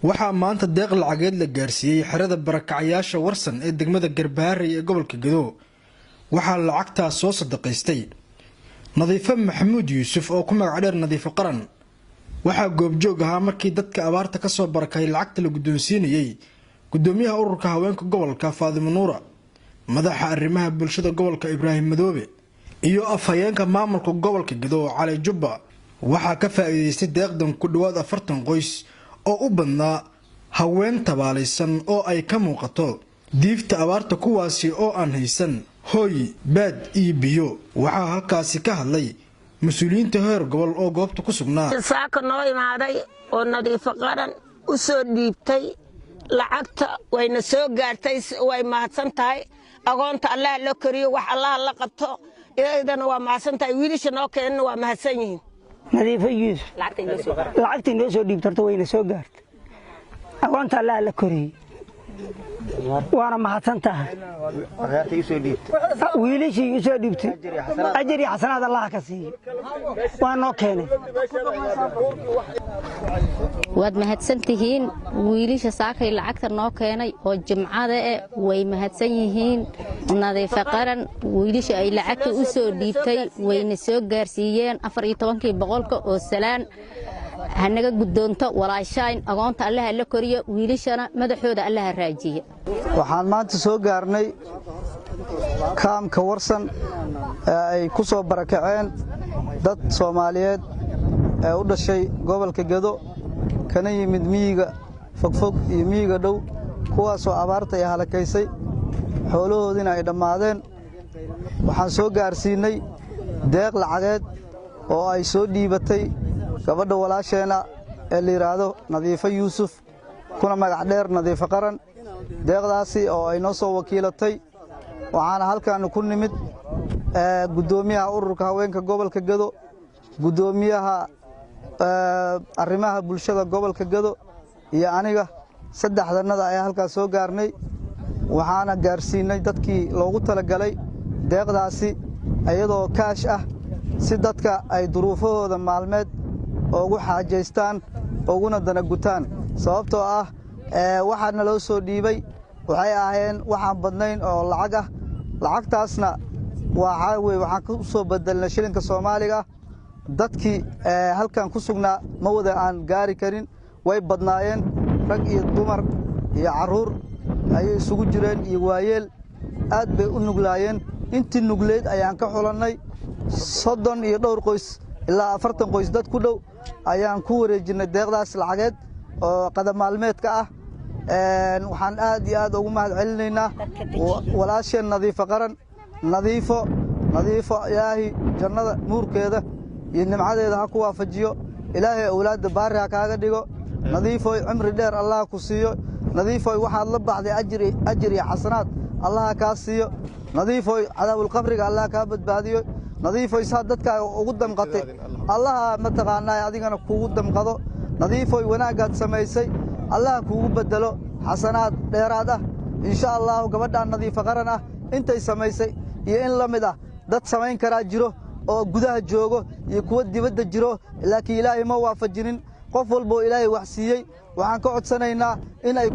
waxaa maanta deeq lacageed la gaarsiiyey xerada barakacayaasha warsan ee degmada Garbaharey ee gobolka Gedo. waxaa lacagtaas soo sadaqaystay Nadiifo Maxamuud Yuusuf oo ku magac dheer Nadiifo Qaran. waxaa goobjoog ahaa markii dadka abaarta ka soo barakay lacagta la guddoonsiinayay gudoomiyaha ururka haweenka gobolka Faadimo Nuura, madaxa arrimaha bulshada gobolka Ibraahim Madoobe iyo afhayeenka maamulka gobolka Gedo Cali Jubba. waxaa ka faa'iideystay deeqdan ku dhawaad 40 qoys oo u badnaa haween tabaalaysan oo ay ka muuqato diifta abaarta kuwaasi oo aan haysan hooy, baad iyo biyo. waxaa halkaasi ka hadlay mas'uuliyiinta heer gobol oo goobta ku sugnaa. saaka noo imaaday oo Nadiifo Qaran u soo dhiibtay lacagta wayna soo gaartay, way mahadsan tahay. agoonta Allah la kariyo, wax Allah la qabto, iyadana waa mahadsan tahay. wiilasha noo keenna waa mahadsan yihiin. Nadiifo Yuusuf lacagta inoo soo dhiibtarto wayna soo gaartay. agoonta Allah la kariyo waana mahadsan tahay. wiilashii u soo dhiibtay ajir iyo xasanaad Allah ka siiyo, waa noo keenay. waad mahadsan tihiin. wiilasha saakay lacagta noo keenay oo jimcada way mahadsan yihiin. Nadiifo Qaran wiilasha ay lacagta u soo dhiibtay wayna soo gaarsiiyeen 14% oo salaan hanaga guddoonto walaashayn. agoonta Allah la koriyo, wiilashana madaxooda Allah raajiyo. waxaan maanta soo gaarnay kaamka warsan ay ku soo barakaceen dad Soomaaliyeed ee u dhashay gobolka Gedo kana yimid miyiga fogfog iyo miyiga dhow, kuwaasoo abaarta ay halakaysay xoolahoodina ay dhammaadeen. waxaan soo gaarsiinay deeq lacageed oo ay soo dhiibatay gabadha walaasheena ee la yiraahdo Nadiifo Yuusuf kuna magac dheer Nadiifo Qaran. deeqdaasi oo ay noo soo wakiilatay waxaana halkaan ku nimid gudoomiyaha ururka haweenka gobolka Gedo, gudoomiyaha arrimaha bulshada gobolka Gedo iyo aniga saddexdanada ayaa halkaas soo gaarnay. waxaana gaarsiinay dadkii loogu talagalay deeqdaasi iyadoo kaash ah si dadka ay duruufahooda maalmeed ugu xaajeystaan uguna dana gutaan. sababtoo ah waxaana loo soo dhiibay waxay ahaayeen waxaan badnayn oo lacag ah. lacagtaasna waxaan ku soo bedelnay shilinka Soomaaliga. dadkii halkan ku sugnaa ma wada aan gaari karin, way badnaayeen, rag iyo dumar iyo caruur ayay isugu jireen iyo waayeel. aad bay u nuglaayeen. intii nugleed ayaan ka xulannay 30 iyo dhowr qoys ilaa 40 qoys dad ku dhow ayaan ku wareejinay deeqdaas lacageed oo qadam maalmeedka ah. waxaan aad iyo aad ugu mahad celinaynaa walaasheen Nadiifo Qaran. nadiifo ilaahi jannada nuurkeeda iyo nimcadeeda ha ku waafajiyo. ilaahay awlaadda baari ha kaaga dhigo. nadiifo cimri dheer Allah ku siiyo. nadiifo waxaad la baxday ajir iyo xasanaad Allah ka siiyo. nadiifo cadaabul qabriga Allah ka badbaadiyo. nadiifo saa dadka ugu damqatay Allah ma taqaanaa adigana kuugu damqado. nadiifo wanaagaad samaysay Allah kuugu bedelo xasanaad dheeraad ah insha Allah. gabadha Nadiifo Qaran ah intay samaysay iyo in la mid ah dad samayn kara jiro oo gudaha joogo iyo kuwa dibadda jiro, laakiin Ilaahay ma waafajinin. qof walba Ilaahay wax siiyay waxaan ka codsanaynaa in ay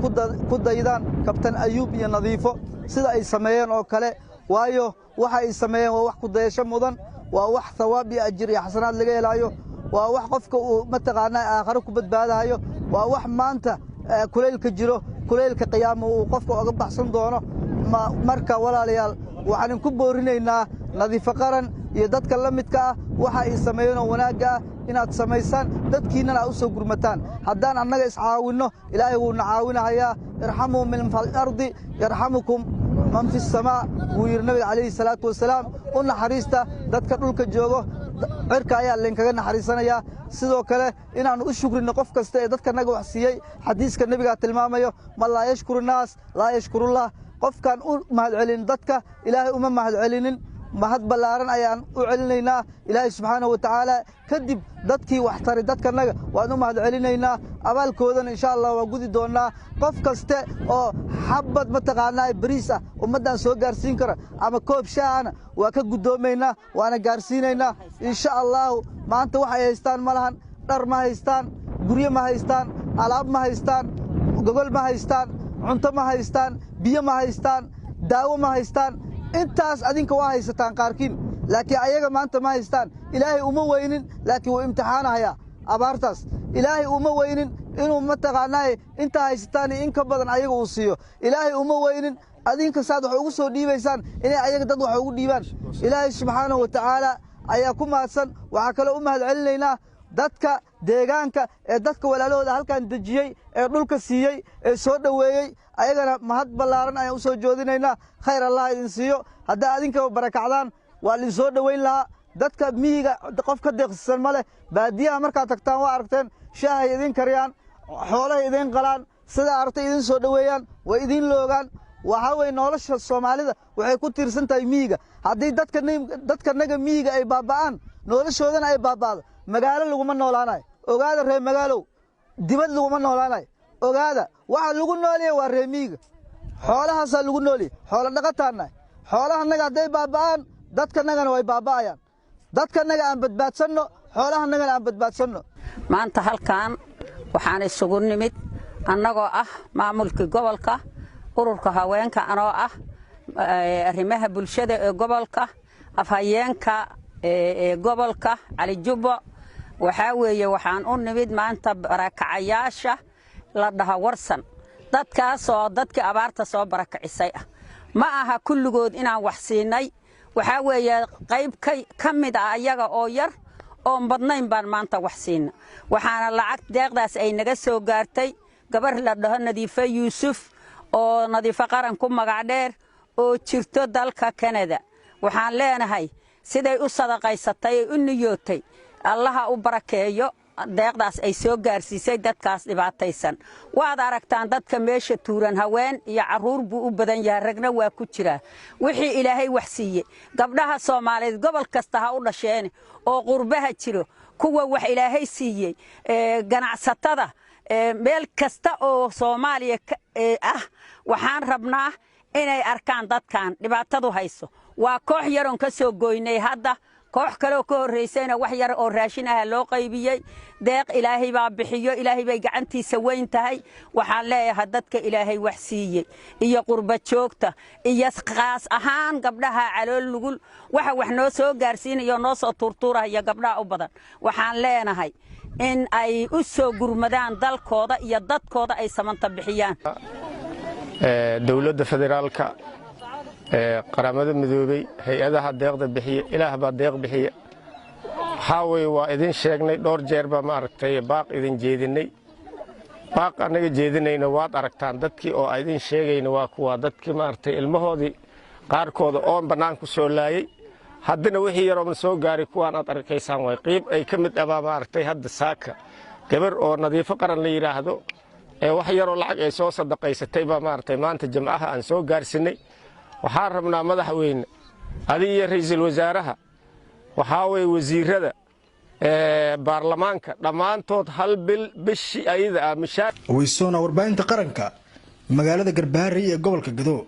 ku daydaan kabtan Ayuub iyo Nadiifo sida ay sameeyeen oo kale, waayo waxa ay sameeyeen waa wax ku dayasho mudan, waa wax thawaab iyo ajir iyo xasanaad laga helayo, waa wax qofka uu ma taqaanaa aakhiro ku badbaadayo, waa wax maanta kuleylka jiro kuleylka qiyaamo uu qofka uga baxsan doono. marka walaalayaal waxaan ku boorinaynaa Nadiifo Qaran iyo dadka la midka ah waxa ay sameeyeen wanaaga ah inaad samaysaan, dadkiina u soo gurmataan. haddaan annaga iscaawino Ilaahay wuu na caawinayaa. irhamu min fil ardi yarhamukum man fis samaa. wuu yiri Nabiga calayhi salaatu wasalaam u naxariista dadka dhulka joogo, cirka ayaa leenkaga naxariisanaya. sidoo kale inaan u shukrino qof kasta ee dadka naga wax siiyay. xadiiska Nabiga tilmaamayo ma la yashkuru naas la yashkurullah. qofkan u mahad celin dadka Ilaahay uma mahad celinin. mahad balaaran ayaan u celinaynaa Ilaahay subxaanahu wa ta'aala. kadib dadkii wax taray dadkanaga waan u mahad celinaynaa. abaalkoodana insha Allah waa gudi doonaa. qof kaste oo xabad ma taqaanaa bariis ah ummadan soo gaarsiin kara ama koob shaahana waa ka gudoomaynaa waana gaarsiinaynaa insha Allah. maanta waxay haystaan malahan, dhar ma haystaan, guryo ma haystaan, alaab ma haystaan, gogol ma haystaan, cunto ma haystaan, biyo ma haystaan, daawo ma haystaan. intaas adinka waa haysataan qaarkiin, laakiin ayaga maanta ma haystaan. ilaahay uma weynin, laakiin wuu imtixaanahayaa abaartaas. ilaahay uma weynin inuu mataqaanaa inta haysataan in ka badan ayaga uu siiyo. ilaahay uma weynin adinka saad wax ugu soo dhiibaysaan inay ayaga dad wax ugu dhiibaan. ilaahay subxaanahu wa tacaala ayaa ku mahadsan. waxaa kaloo u mahadcelinaynaa dadka deegaanka ee dadka walaalahooda halkan dejiyey ee dhulka siiyey ee soo dhoweeyey. ayagana mahad ballaaran ayaan u soo joodinaynaa. khayr allah idin siiyo. haddaa adinka barakacdaan waa idin soo dhoweyn lahaa. dadka miyiga qof ka deeqsisan ma leh. baadiyaha markaad tagtaan waa aragteen, shaahay idin kariyaan, xoolahay idin qalaan, sidaa aragtay idin soo dhoweeyaan, way idin loogaan. waxaa weeye nolosha Soomaalida waxay ku tiirsan tahay miyiga. haddii dadkanaga miyiga ay baaba'aan, noloshoodana ay baaba'do, magaalo laguma noolaanayo. ogaada reer magaalow, dibad laguma noolaanayo. ogaada waxa lagu noolyahay waa reer miyiga. xoolahaasaa lagu noolyahay. xoolo dhaqataannahay. xoolahanaga hadday baaba'aan, dadkanagana way baaba'ayaan. dadkanaga aan badbaadsanno, xoolahanagana aan badbaadsanno. maanta halkan waxaan isugu nimid annagoo ah maamulkii gobolka, ururka haweenka anoo ah arrimaha bulshada ee gobolka, afhayeenka ee gobolka Cali Jubbo. waxaa weeye waxaan u nimid maanta barakacayaasha la dhaha Warsan, dadkaas oo dadkii abaarta soo barakacisay ah. ma aha kulligood inaan wax siinay. waxaa weeye qayb ka mid ah ayaga oo yar oo badnayn baan maanta wax siina. waxaana lacag deeqdaas ay naga soo gaartay gabar la dhaho Nadiifo Yuusuf oo Nadiifo Qaran ku magac dheer oo jirto dalka Canada. waxaan leenahay siday u sadaqaysatay u niyootay, allaha u barakeeyo deeqdaas ay soo gaarsiisay dadkaas dhibaataysan. waad aragtaan dadka meesha tuuran, haween iyo caruur buu u badan yahay, ragna waa ku jiraa. wixii ilaahay wax siiyey gabdhaha Soomaaliyeed gobol kasta ha u dhasheen oo qurbaha jiro, kuwa wax ilaahay siiyey ganacsatada meel kasta oo Soomaaliya ah, waxaan rabnaa inay arkaan dadkan dhibaatadu hayso. waa koox yaroon ka soo goynay hadda, koox kale oo ka horeysayna wax yar oo raashin ah loo qaybiyay. deeq ilaahay baa bixiyo, ilaahay bay gacantiisa weyn tahay. waxaan leeyahay dadka ilaahay wax siiyey iyo qurba joogta iyo qaas ahaan gabdhaha calool lugul waxa wax noo soo gaarsiinayo noo soo turturaya gabdhaha u badan. waxaan leenahay in ay u soo gurmadaan dalkooda iyo dadkooda ay samanta bixiyaan. dawladda federaalka, qaramada midoobay, hay-adaha deeqda bixiya, ilaah baa deeq bixiya. waxaa weeye waa idin sheegnay dhowr jeer baa maaragtay baaq idin jeedinay. baaq annaga jeedinayna waad aragtaan. dadkii oo idin sheegayna waa kuwa dadkii maaragtay ilmahoodii qaarkooda oon bannaan ku soo laayay. haddana wixii yaroo soo gaaray kuwaan aad arkaysaan way qiib ay ka mid abaa maaragtay hadda saaka gabar oo Nadiifo Qaran la yiraahdo ee wax yaroo lacag ay soo sadaqaysatay baa maaragtay maanta jimcaha aan soo gaarsinay. waxaan rabnaa madaxweyne adiga iyo ra'iisul wasaaraha, waxaa weeye wasiirada baarlamaanka dhammaantood hal bil bishii ayada ah mishaar. Weysoona warbaahinta qaranka magaalada Garbaharey ee gobolka Gedo.